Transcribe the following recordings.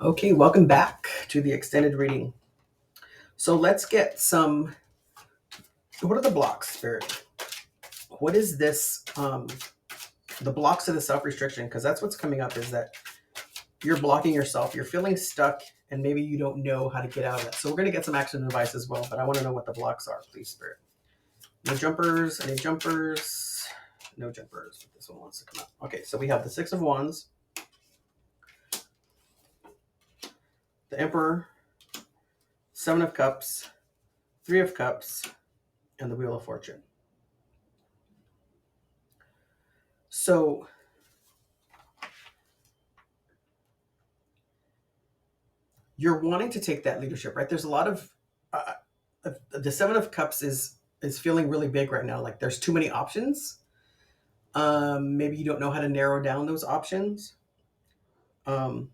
Okay, welcome back to the extended reading. So let's get some. What are the blocks, Spirit? What is this? The blocks of the self restriction, because that's what's coming up is that you're blocking yourself, you're feeling stuck, and maybe you don't know how to get out of that. So we're going to get some action advice as well, but I want to know what the blocks are, please, Spirit. No jumpers, any jumpers? No jumpers, but this one wants to come out. Okay, so we have the Six of Wands, the Emperor, Seven of Cups, Three of Cups, and the Wheel of Fortune. So you're wanting to take that leadership, right? There's a lot of the Seven of Cups is feeling really big right now. Like there's too many options. Maybe you don't know how to narrow down those options. Um,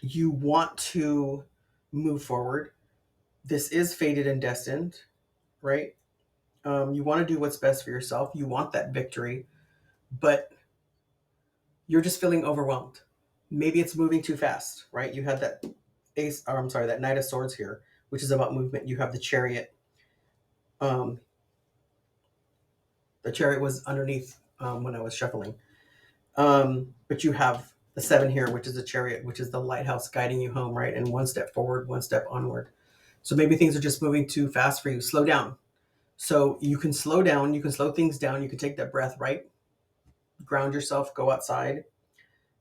you want to move forward. This is fated and destined, right? You want to do what's best for yourself. You want that victory, but you're just feeling overwhelmed. Maybe it's moving too fast, right? You had that ace, or I'm sorry, that Knight of Swords here, which is about movement. You have the Chariot. Um, the Chariot was underneath when I was shuffling. But you have the Seven here, which is a Chariot, which is the lighthouse guiding you home, right? And one step forward, one step onward. So maybe things are just moving too fast for you. Slow down. So you can slow down. You can slow things down. You can take that breath, right? Ground yourself. Go outside.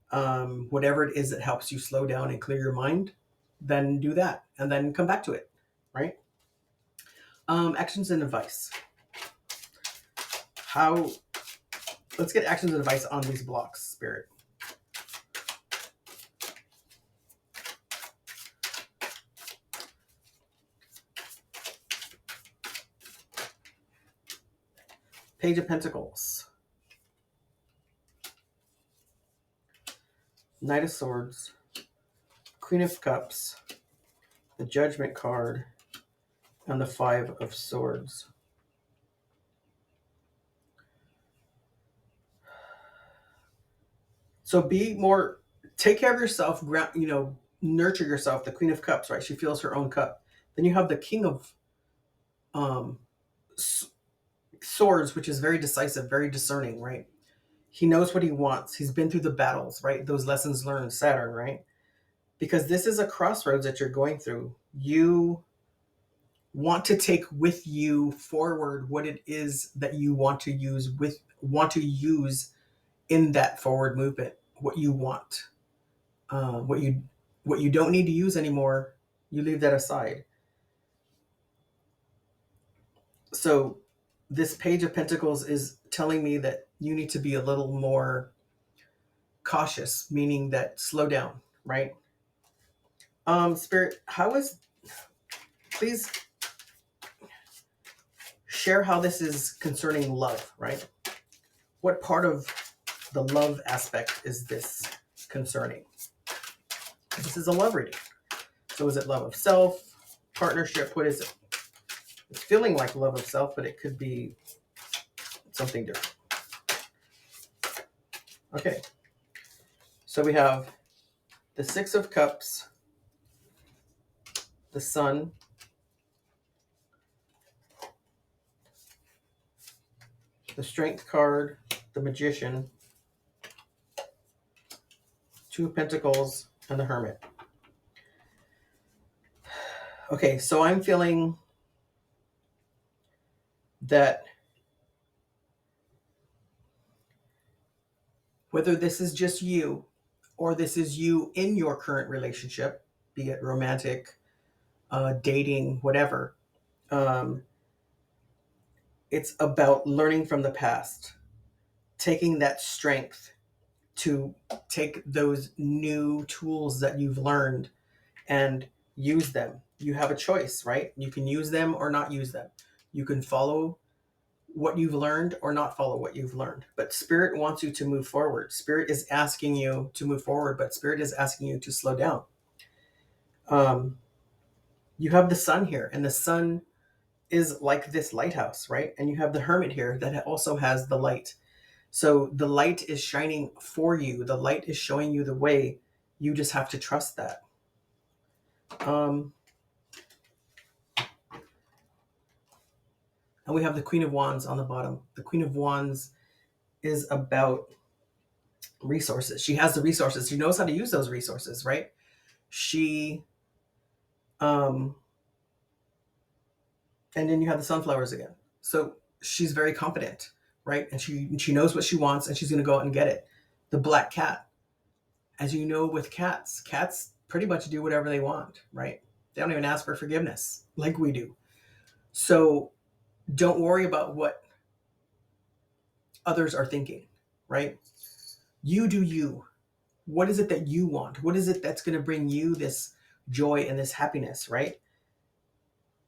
Whatever it is that helps you slow down and clear your mind, then do that, and then come back to it, right? Actions and advice. How? Let's get actions and advice on these blocks, Spirit. Page of Pentacles, Knight of Swords, Queen of Cups, the Judgment card, and the Five of Swords. So take care of yourself, nurture yourself. The Queen of Cups, right? She feels her own cup. Then you have the King of um, Swords, which is very decisive, very discerning, right? He knows what he wants. He's been through the battles, right? Those lessons learned, Saturn, right? Because this is a crossroads that you're going through. You want to take with you forward what it is that you want to use in that forward movement. What you want, uh, what you what you don't need to use anymore, you leave that aside. So this Page of Pentacles is telling me that you need to be a little more cautious, meaning that slow down, right? Spirit, please share how this is concerning love, right? What part of the love aspect is this concerning? This is a love reading. So is it love of self, partnership? What is it? It's feeling like love of self, but it could be something different. Okay. So we have the Six of Cups, the Sun, the Strength card, the Magician, Two of Pentacles, and the Hermit. Okay, so I'm feeling that whether this is just you or this is you in your current relationship, be it romantic, dating, whatever, um, it's about learning from the past, taking that strength to take those new tools that you've learned and use them. You have a choice, right? You can use them or not use them. You can follow what you've learned or not follow what you've learned. But Spirit wants you to move forward. Spirit is asking you to move forward, but Spirit is asking you to slow down. You have the Sun here, and the Sun is like this lighthouse, right? And you have the Hermit here that also has the light. So the light is shining for you. The light is showing you the way. You just have to trust that. And we have the Queen of Wands on the bottom. The Queen of Wands is about resources. She has the resources. She knows how to use those resources, right? She, um, and then you have the sunflowers again. So she's very confident, right? And she knows what she wants, and she's going to go out and get it. The black cat, as you know, with cats pretty much do whatever they want, right? They don't even ask for forgiveness like we do. So don't worry about what others are thinking, right? You do you. What is it that you want? What is it that's going to bring you this joy and this happiness, right?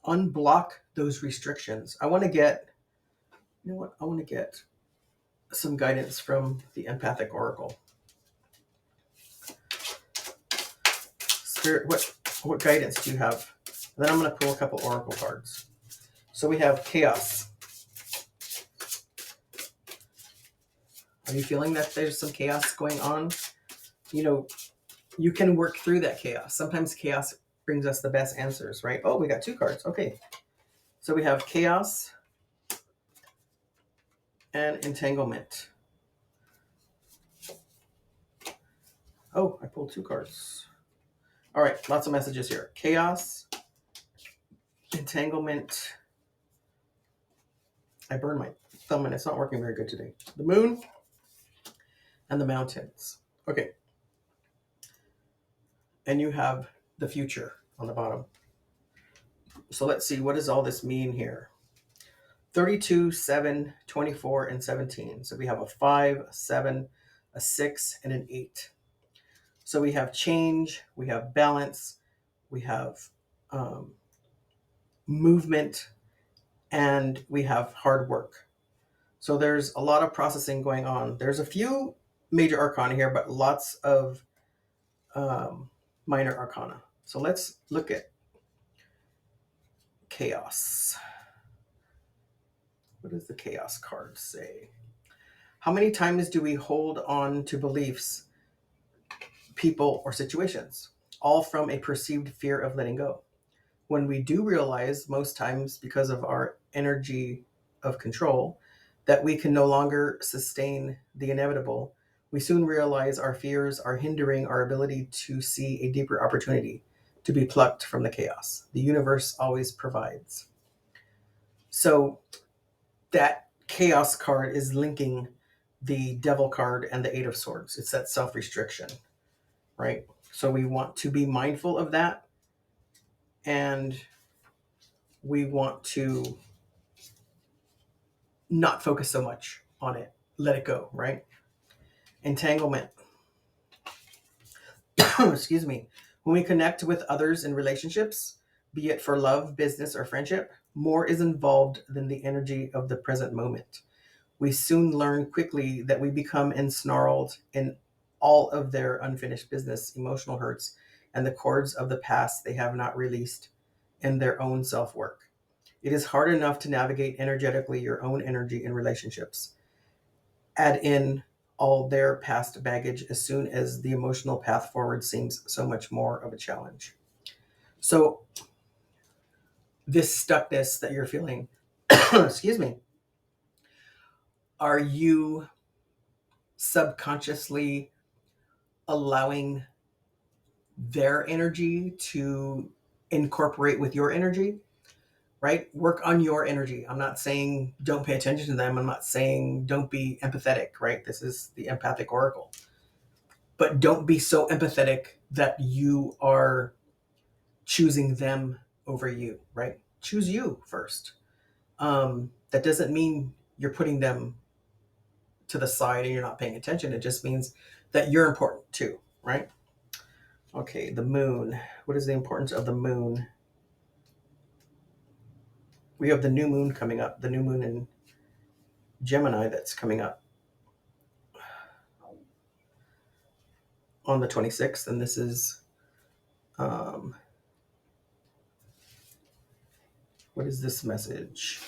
Unblock those restrictions. I want to get, you know what? I want to get some guidance from the empathic oracle. Spirit, what guidance do you have? And then I'm going to pull a couple oracle cards. So we have chaos. Are you feeling that there's some chaos going on? You know, you can work through that chaos. Sometimes chaos brings us the best answers, right? Oh, we got 2 cards. Okay. So we have chaos and entanglement. Oh, I pulled 2 cards. All right, lots of messages here. Chaos, entanglement. I burned my thumb and it's not working very good today. The moon and the mountains. Okay. And you have the future on the bottom. So let's see, what does all this mean here? 32, 7, 24, and 17. So we have a 5, a 7, a 6, and an 8. So we have change, we have balance, we have movement, and we have hard work. So there's a lot of processing going on. There's a few major arcana here, but lots of minor arcana. So let's look at chaos. What does the chaos card say? How many times do we hold on to beliefs, people, or situations, all from a perceived fear of letting go? When we do realize, most times because of our energy of control, that we can no longer sustain the inevitable, we soon realize our fears are hindering our ability to see a deeper opportunity to be plucked from the chaos. The universe always provides. So that chaos card is linking the devil card and the 8 of swords. It's that self-restriction, right? So we want to be mindful of that, and we want to not focus so much on it. Let it go, right? Entanglement. Excuse me. When we connect with others in relationships, be it for love, business, or friendship, more is involved than the energy of the present moment. We soon learn quickly that we become ensnarled in all of their unfinished business, emotional hurts, and the cords of the past they have not released in their own self-work. It is hard enough to navigate energetically your own energy in relationships. Add in all their past baggage as soon as the emotional path forward seems so much more of a challenge. So, this stuckness that you're feeling, excuse me, are you subconsciously allowing their energy to incorporate with your energy? Right? Work on your energy. I'm not saying don't pay attention to them. I'm not saying don't be empathetic, right? This is the empathic oracle. But don't be so empathetic that you are choosing them over you, right? Choose you first. That doesn't mean you're putting them to the side and you're not paying attention. It just means that you're important too, right? Okay, the moon. What is the importance of the moon? We have the new moon coming up, the new moon in Gemini that's coming up on the 26th. And this is, what is this message?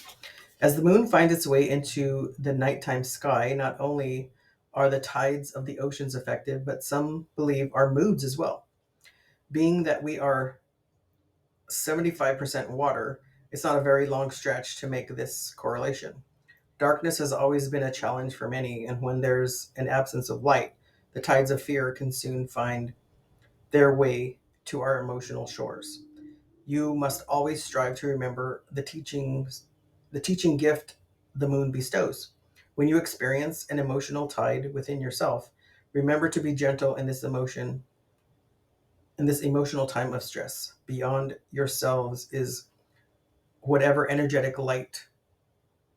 As the moon finds its way into the nighttime sky, not only Are the tides of the oceans affected? But some believe our moods as well. Being that we are 75% water, it's not a very long stretch to make this correlation. Darkness has always been a challenge for many, and when there's an absence of light, the tides of fear can soon find their way to our emotional shores. You must always strive to remember the teaching gift the moon bestows. When you experience an emotional tide within yourself, remember to be gentle in this emotional time of stress. Beyond yourselves is whatever energetic light,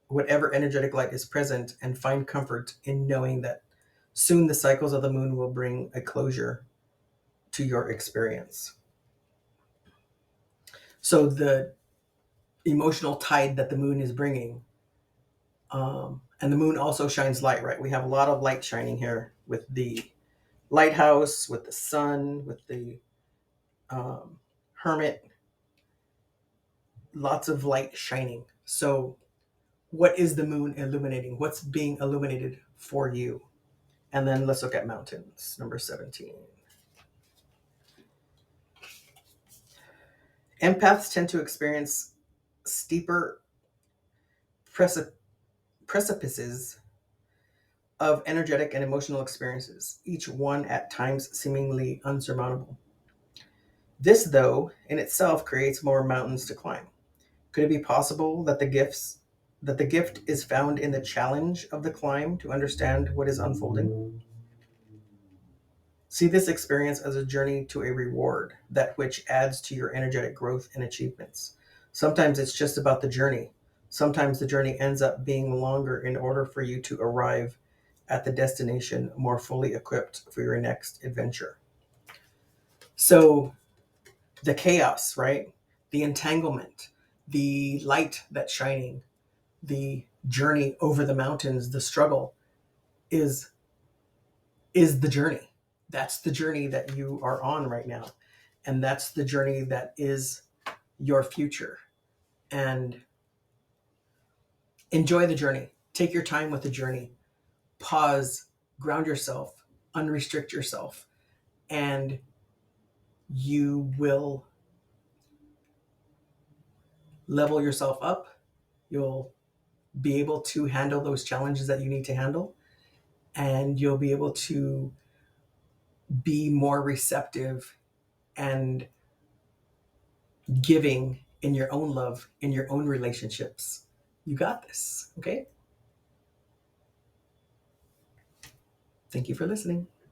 whatever energetic light is present, and find comfort in knowing that soon the cycles of the moon will bring a closure to your experience. So the emotional tide that the moon is bringing, and the moon also shines light, right? We have a lot of light shining here with the lighthouse, with the sun, with the hermit, lots of light shining. So what is the moon illuminating? What's being illuminated for you? And then let's look at mountains, number 17. Empaths tend to experience steeper precip- precipices of energetic and emotional experiences, each one at times seemingly unsurmountable. This, though, in itself creates more mountains to climb. Could it be possible that the gift is found in the challenge of the climb to understand what is unfolding? See this experience as a journey to a reward, that which adds to your energetic growth and achievements. Sometimes it's just about the journey. Sometimes the journey ends up being longer in order for you to arrive at the destination more fully equipped for your next adventure. So, the chaos, right? The entanglement, the light that's shining, the journey over the mountains, the struggle is is the journey. That's the journey that you are on right now. And that's the journey that is your future. And enjoy the journey. Take your time with the journey. Pause, ground yourself, unrestrict yourself, and you will level yourself up. You'll be able to handle those challenges that you need to handle, and you'll be able to be more receptive and giving in your own love, in your own relationships. You got this. Okay. Thank you for listening.